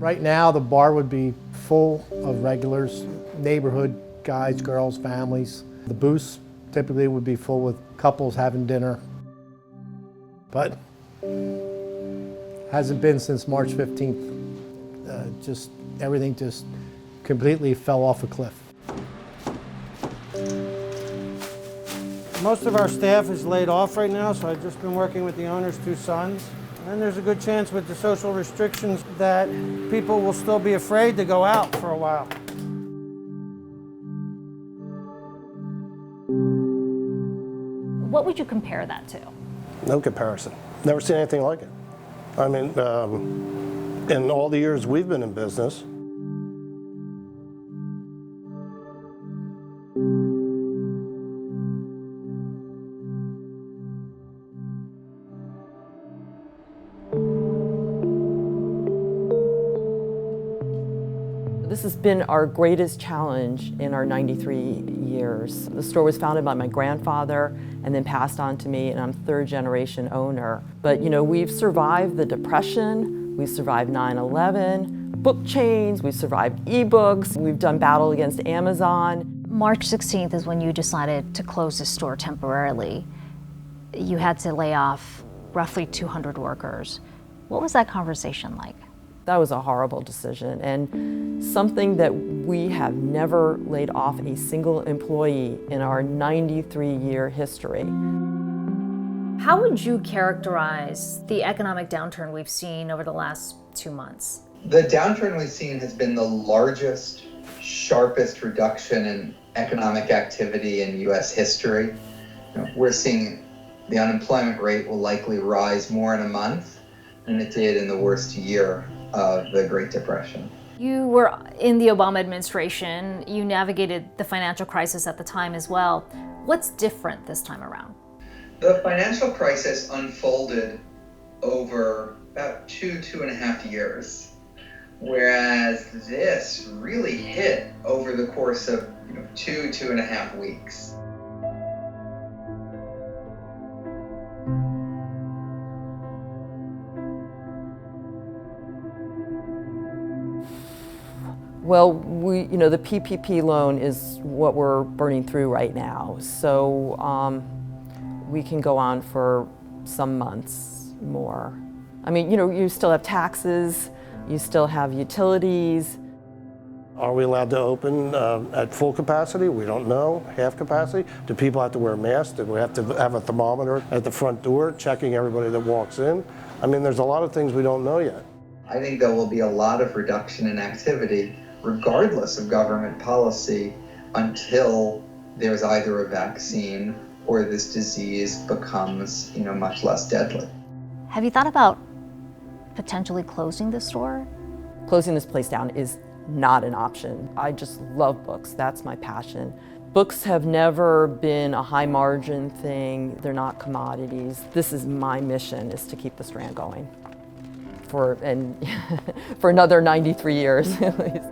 Right now, the bar would be full of regulars, neighborhood guys, girls, families. The booths typically would be full with couples having dinner. But hasn't been since March 15th. Everything just completely fell off a cliff. Most of our staff is laid off right now, so I've just been working with the owner's two sons. And there's a good chance with the social restrictions that people will still be afraid to go out for a while. What would you compare that to? No comparison. Never seen anything like it. I mean, in all the years we've been in business, this has been our greatest challenge in our 93 years. The store was founded by my grandfather and then passed on to me, and I'm third generation owner. But you know, we've survived the Depression, we've survived 9/11, book chains, we've survived ebooks, we've done battle against Amazon. March 16th is when you decided to close the store temporarily. You had to lay off roughly 200 workers. What was that conversation like? That was a horrible decision, and something that we have never laid off a single employee in our 93-year history. How would you characterize the economic downturn we've seen over the last 2 months? The downturn we've seen has been the largest, sharpest reduction in economic activity in U.S. history. We're seeing the unemployment rate will likely rise more in a month than it did in the worst year of the Great Depression. You were in the Obama administration. You navigated the financial crisis at the time as well. What's different this time around? The financial crisis unfolded over about 2.5 years, whereas this really hit over the course of 2.5 weeks. Well, the PPP loan is what we're burning through right now. So we can go on for some months more. I mean, you still have taxes, you still have utilities. are we allowed to open at full capacity? We don't know. Half capacity? Do people have to wear masks? Do we have to have a thermometer at the front door checking everybody that walks in? I mean, there's a lot of things we don't know yet. I think there will be a lot of reduction in activity regardless of government policy until there's either a vaccine or this disease becomes, much less deadly. Have you thought about potentially closing the store? Closing this place down is not an option. I just love books. That's my passion. Books have never been a high margin thing. They're not commodities. This is my mission, is to keep the Strand going for another 93 years at least.